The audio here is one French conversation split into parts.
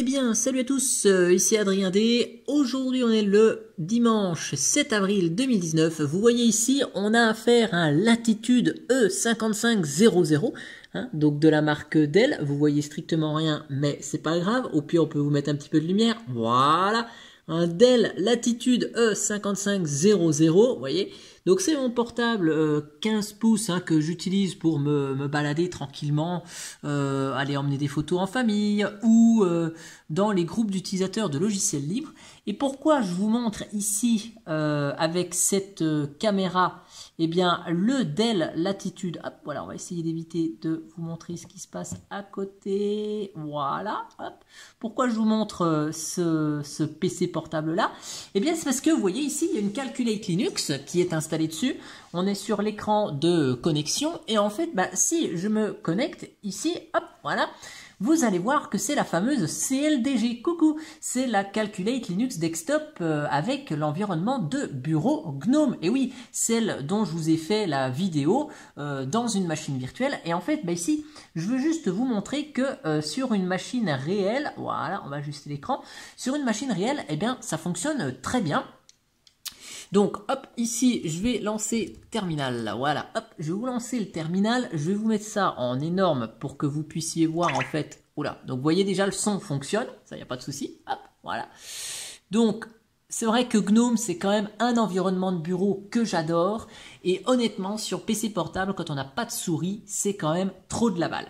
Eh bien, salut à tous, ici Adrien D. Aujourd'hui, on est le dimanche 7 avril 2019. Vous voyez ici, on a affaire à un Latitude E5500, donc de la marque Dell. Vous voyez strictement rien, mais c'est pas grave. Au pire, on peut vous mettre un petit peu de lumière. Voilà, un Dell Latitude E5500, vous voyez. Donc c'est mon portable 15 pouces que j'utilise pour me balader tranquillement, aller emmener des photos en famille ou dans les groupes d'utilisateurs de logiciels libres. Et pourquoi je vous montre ici avec cette caméra, eh bien le Dell Latitude, hop, voilà, on va essayer d'éviter de vous montrer ce qui se passe à côté, voilà, hop. Pourquoi je vous montre ce PC portable là? Eh bien c'est parce que vous voyez ici, il y a une Calculate Linux qui est installée dessus. On est sur l'écran de connexion et en fait, si je me connecte ici, hop, voilà, vous allez voir que c'est la fameuse CLDG. Coucou, c'est la Calculate Linux Desktop avec l'environnement de bureau GNOME. Et oui, celle dont je vous ai fait la vidéo dans une machine virtuelle. Et en fait, ici, je veux juste vous montrer que sur une machine réelle, voilà, on va ajuster l'écran, sur une machine réelle, eh bien, ça fonctionne très bien. Donc hop, ici je vais lancer terminal, voilà, hop, je vais vous lancer le terminal, je vais vous mettre ça en énorme pour que vous puissiez voir en fait, oula, donc vous voyez déjà le son fonctionne, ça y a pas de souci, hop, voilà. Donc c'est vrai que GNOME c'est quand même un environnement de bureau que j'adore et honnêtement sur PC portable quand on n'a pas de souris c'est quand même trop de la balle.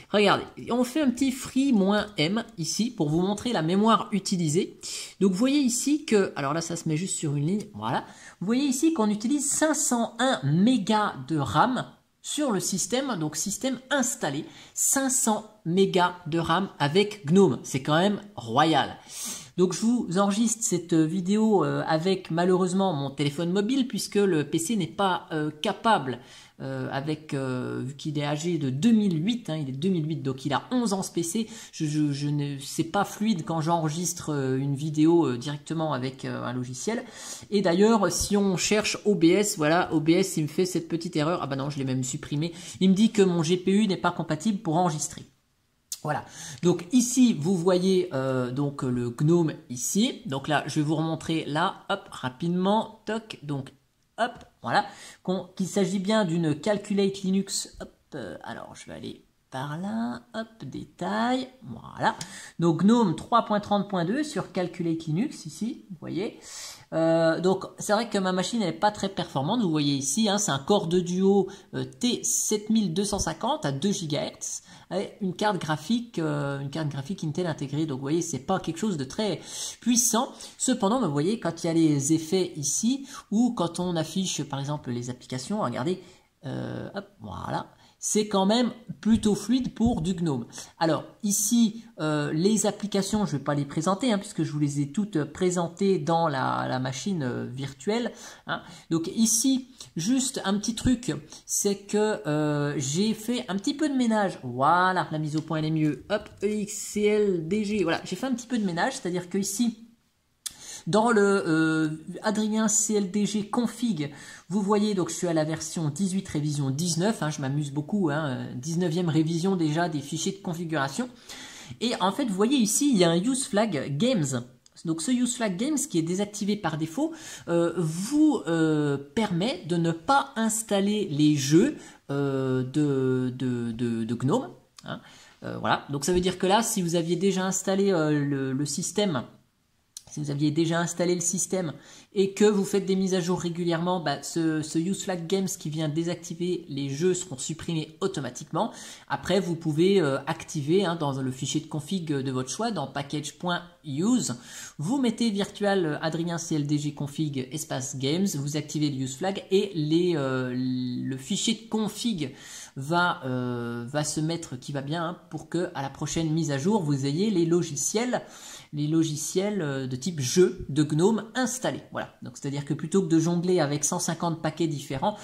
Regardez, on fait un petit free-m ici pour vous montrer la mémoire utilisée. Donc vous voyez ici que, alors là ça se met juste sur une ligne, voilà. Vous voyez ici qu'on utilise 501 mégas de RAM sur le système, donc système installé, 500 mégas de RAM avec GNOME, c'est quand même royal. Donc je vous enregistre cette vidéo avec malheureusement mon téléphone mobile puisque le PC n'est pas capable vu qu'il est âgé de 2008, il est 2008 donc il a 11 ans ce PC, c'est pas fluide quand j'enregistre une vidéo directement avec un logiciel. Et d'ailleurs si on cherche OBS, voilà, OBS il me fait cette petite erreur, ah bah non je l'ai même supprimé, il me dit que mon GPU n'est pas compatible pour enregistrer. Voilà, donc ici vous voyez donc le GNOME ici, donc là je vais vous remontrer là, hop, rapidement, toc, donc hop, voilà, qu'il s'agit bien d'une Calculate Linux, hop, alors je vais aller par là, hop, détail, voilà, donc GNOME 3.30.2 sur Calculate Linux ici, vous voyez. Donc c'est vrai que ma machine elle n'est pas très performante, vous voyez ici, c'est un Core de Duo T7250 à 2 GHz avec une carte graphique Intel intégrée, donc vous voyez c'est pas quelque chose de très puissant. Cependant vous voyez quand il y a les effets ici ou quand on affiche par exemple les applications, regardez, hop, voilà. C'est quand même plutôt fluide pour du GNOME. Alors ici, les applications, je ne vais pas les présenter puisque je vous les ai toutes présentées dans la machine virtuelle. Donc ici, juste un petit truc, c'est que j'ai fait un petit peu de ménage. Voilà, la mise au point elle est mieux. Hop, EXCLDG, voilà, j'ai fait un petit peu de ménage, c'est-à-dire que ici, dans le Adrien CLDG config, vous voyez donc je suis à la version 18 révision 19, je m'amuse beaucoup, 19e révision déjà des fichiers de configuration. Et en fait vous voyez ici il y a un useFlag Games. Donc ce useFlag Games qui est désactivé par défaut vous permet de ne pas installer les jeux de GNOME. Voilà, donc ça veut dire que là si vous aviez déjà installé le système, si vous aviez déjà installé le système et que vous faites des mises à jour régulièrement, ce useFlag Games qui vient désactiver les jeux seront supprimés automatiquement. Après, vous pouvez activer dans le fichier de config de votre choix, dans package.use, vous mettez virtual Adrien CLDG config espace games, vous activez le useFlag et le fichier de config va se mettre qui va bien pour que à la prochaine mise à jour vous ayez les logiciels de type jeu de GNOME installés. Voilà, donc c'est à dire que plutôt que de jongler avec 150 paquets différents,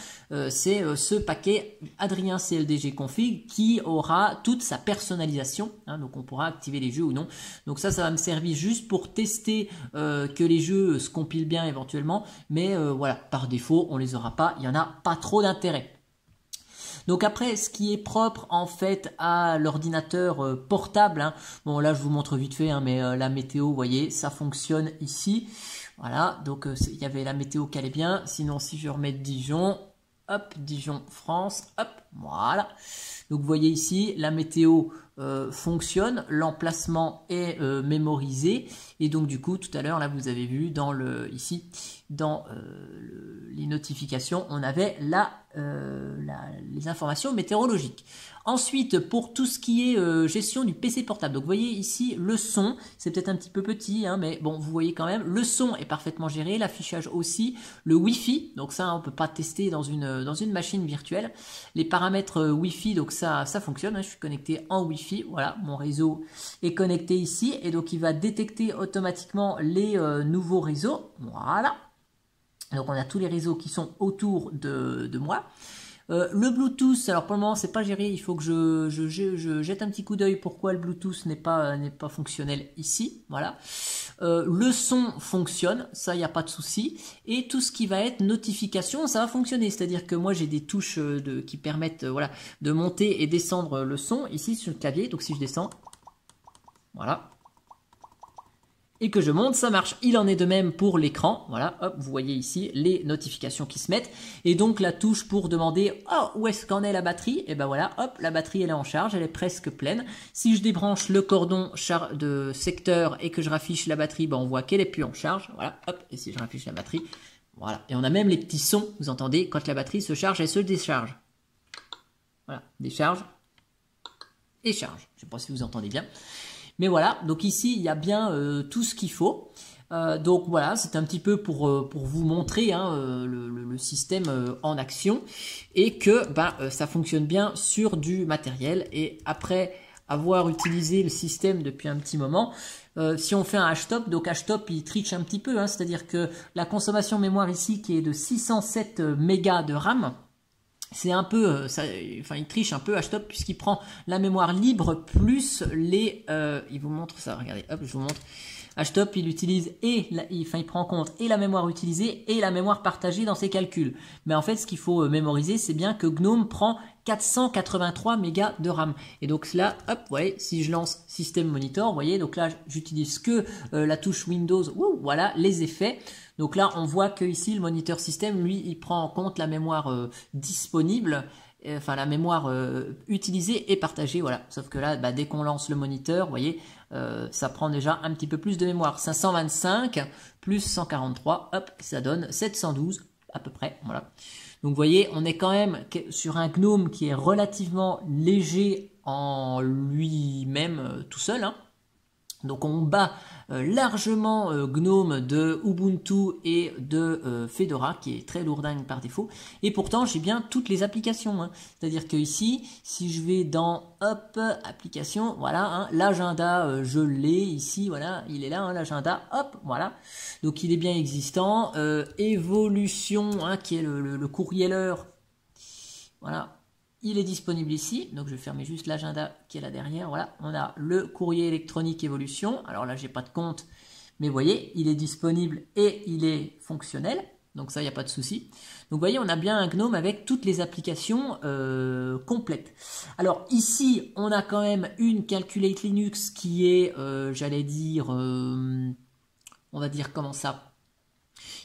c'est ce paquet Adrien CLDG config qui aura toute sa personnalisation, donc on pourra activer les jeux ou non. Donc ça va me servir juste pour tester que les jeux se compilent bien éventuellement, mais voilà, par défaut on les aura pas, il y en a pas trop d'intérêt. Donc après, ce qui est propre en fait à l'ordinateur portable, hein, bon là je vous montre vite fait, hein, mais la météo, vous voyez, ça fonctionne ici. Voilà, donc il y avait la météo qui allait bien. Sinon, si je remets Dijon, hop, Dijon, France, hop, voilà. Donc vous voyez ici, la météo fonctionne, l'emplacement est mémorisé. Et donc du coup, tout à l'heure, là, vous avez vu ici, dans les notifications, on avait les informations météorologiques. Ensuite, pour tout ce qui est gestion du PC portable, donc vous voyez ici le son, c'est peut-être un petit peu petit, hein, mais bon, vous voyez quand même, le son est parfaitement géré, l'affichage aussi, le Wi-Fi, donc ça on peut pas tester dans une machine virtuelle. Les paramètres Wi-Fi, donc ça fonctionne, hein, je suis connecté en Wi-Fi, voilà, mon réseau est connecté ici, et donc il va détecter automatiquement les nouveaux réseaux, voilà. Donc on a tous les réseaux qui sont autour de moi. Le Bluetooth, alors pour le moment c'est pas géré, il faut que je jette un petit coup d'œil pourquoi le Bluetooth n'est pas fonctionnel ici, voilà. Le son fonctionne, ça il n'y a pas de souci, et tout ce qui va être notification, ça va fonctionner, c'est-à-dire que moi j'ai des touches qui permettent voilà, de monter et descendre le son ici sur le clavier, donc si je descends, voilà. Et que je monte, ça marche. Il en est de même pour l'écran. Voilà, hop, vous voyez ici les notifications qui se mettent. Et donc la touche pour demander oh, où est-ce qu'en est la batterie. Et ben voilà, hop, la batterie elle est en charge, elle est presque pleine. Si je débranche le cordon de secteur et que je raffiche la batterie, ben on voit qu'elle est plus en charge. Voilà, hop, et si je raffiche la batterie, voilà. Et on a même les petits sons, vous entendez, quand la batterie se charge, elle se décharge. Voilà, décharge et charge. Je ne sais pas si vous entendez bien. Mais voilà, donc ici, il y a bien tout ce qu'il faut. Donc voilà, c'est un petit peu pour vous montrer hein, le système en action et que ça fonctionne bien sur du matériel. Et après avoir utilisé le système depuis un petit moment, si on fait un htop, donc htop il triche un petit peu, hein, c'est-à-dire que la consommation mémoire ici qui est de 607 mégas de RAM, c'est un peu, il triche un peu htop puisqu'il prend la mémoire libre plus les, il vous montre ça, regardez, hop, je vous montre. Htop, il utilise il prend en compte et la mémoire utilisée et la mémoire partagée dans ses calculs. Mais en fait, ce qu'il faut mémoriser, c'est bien que GNOME prend 483 mégas de RAM. Et donc là, hop, vous voyez, si je lance System Monitor, vous voyez, donc là, j'utilise que la touche Windows, voilà, les effets. Donc là, on voit que ici, le moniteur système, lui, il prend en compte la mémoire disponible, enfin la mémoire utilisée et partagée, voilà. Sauf que là, dès qu'on lance le moniteur, vous voyez, ça prend déjà un petit peu plus de mémoire. 525 plus 143, hop, ça donne 712 à peu près, voilà. Donc vous voyez, on est quand même sur un GNOME qui est relativement léger en lui-même tout seul, hein. Donc on bat largement GNOME de Ubuntu et de Fedora qui est très lourdingue par défaut. Et pourtant j'ai bien toutes les applications. Hein. C'est-à-dire que ici, si je vais dans hop, application, voilà, hein, l'agenda je l'ai ici, voilà, il est là, hein, l'agenda, hop, voilà. Donc il est bien existant. Évolution, hein, qui est le courrieleur, voilà. Il est disponible ici, donc je vais fermer juste l'agenda qui est là derrière. Voilà, on a le courrier électronique évolution. Alors là, j'ai pas de compte, mais vous voyez, il est disponible et il est fonctionnel. Donc ça, il n'y a pas de souci. Donc vous voyez, on a bien un GNOME avec toutes les applications complètes. Alors ici, on a quand même une Calculate Linux qui est, j'allais dire, on va dire comment ça,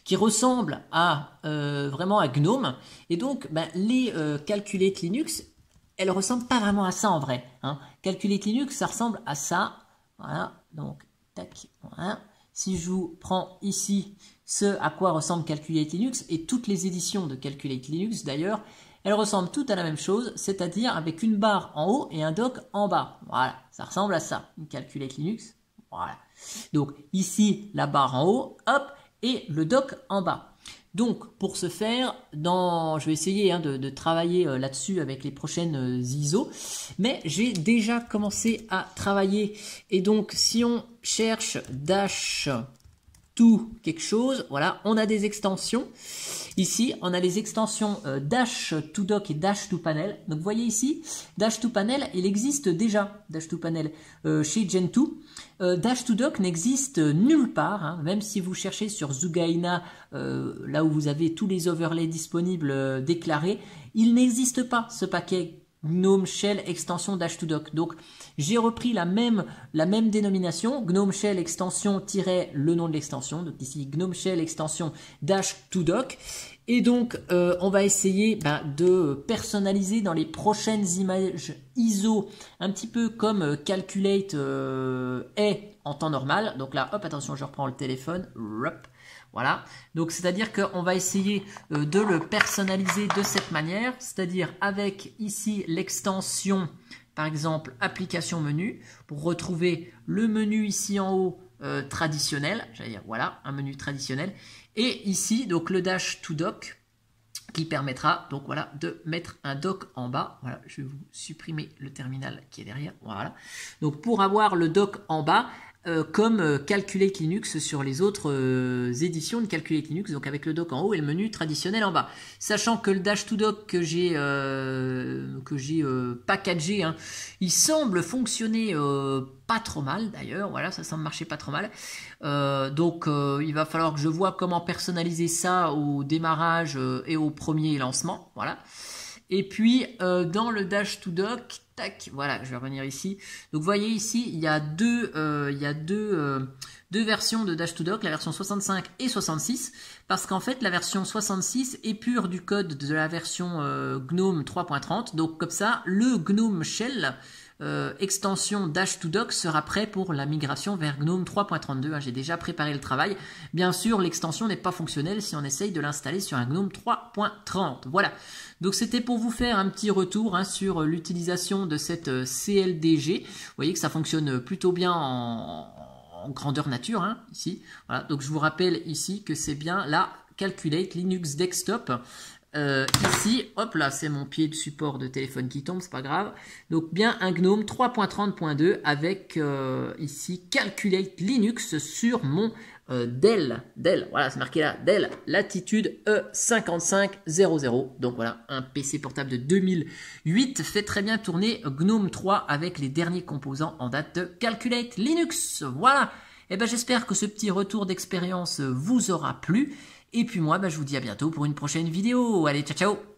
qui ressemble à vraiment à GNOME. Et donc, les Calculate Linux, elles ressemblent pas vraiment à ça en vrai. Hein. Calculate Linux, ça ressemble à ça. Voilà, donc, tac, voilà. Si je vous prends ici ce à quoi ressemble Calculate Linux, et toutes les éditions de Calculate Linux d'ailleurs, elles ressemblent toutes à la même chose, c'est-à-dire avec une barre en haut et un dock en bas. Voilà, ça ressemble à ça, une Calculate Linux. Voilà. Donc, ici, la barre en haut, hop, et le dock en bas. Donc pour ce faire, je vais essayer hein, de travailler là-dessus avec les prochaines ISO, mais j'ai déjà commencé à travailler. Et donc si on cherche dash to quelque chose. Voilà, on a des extensions. Ici, on a les extensions Dash to Dock et Dash to Panel. Donc, vous voyez ici, Dash to Panel, il existe déjà, Dash to Panel, chez Gentoo. Dash to Dock n'existe nulle part, hein, même si vous cherchez sur Zugaina, là où vous avez tous les overlays disponibles déclarés, il n'existe pas ce paquet GNOME Shell extension Dash to Dock. Donc j'ai repris la même dénomination, GNOME Shell extension le nom de l'extension, donc ici GNOME Shell extension Dash to Dock. Et donc on va essayer de personnaliser dans les prochaines images ISO, un petit peu comme Calculate est en temps normal. Donc là, hop, attention, je reprends le téléphone, hop. Voilà, donc c'est-à-dire qu'on va essayer de le personnaliser de cette manière, c'est-à-dire avec ici l'extension, par exemple, application menu, pour retrouver le menu ici en haut traditionnel, j'allais dire voilà, un menu traditionnel, et ici donc le Dash to Dock qui permettra donc voilà de mettre un dock en bas. Voilà, je vais vous supprimer le terminal qui est derrière. Voilà, donc pour avoir le dock en bas. Comme Calculate Linux sur les autres éditions de Calculate Linux, donc avec le dock en haut et le menu traditionnel en bas. Sachant que le Dash to Dock que j'ai packagé, hein, il semble fonctionner pas trop mal d'ailleurs, voilà, ça semble marcher pas trop mal. Donc il va falloir que je vois comment personnaliser ça au démarrage et au premier lancement, voilà. Et puis dans le Dash to Dock, tac, voilà, je vais revenir ici. Donc vous voyez ici, il y a deux versions de Dash to Dock, la version 65 et 66, parce qu'en fait la version 66 est pure du code de la version GNOME 3.30. Donc comme ça, le GNOME Shell extension Dash to Dock sera prêt pour la migration vers GNOME 3.32. Hein, j'ai déjà préparé le travail. Bien sûr, l'extension n'est pas fonctionnelle si on essaye de l'installer sur un GNOME 3.30. Voilà. Donc c'était pour vous faire un petit retour hein, sur l'utilisation de cette CLDG. Vous voyez que ça fonctionne plutôt bien en grandeur nature, hein, ici. Voilà. Donc je vous rappelle ici que c'est bien la Calculate Linux Desktop. Ici, hop là, c'est mon pied de support de téléphone qui tombe, c'est pas grave. Donc bien un GNOME 3.30.2 avec ici Calculate Linux sur mon Dell. Voilà, c'est marqué là, Dell Latitude E5500. Donc voilà, un PC portable de 2008 fait très bien tourner GNOME 3 avec les derniers composants en date de Calculate Linux. Voilà. Et ben j'espère que ce petit retour d'expérience vous aura plu. Et puis moi, je vous dis à bientôt pour une prochaine vidéo. Allez, ciao ciao!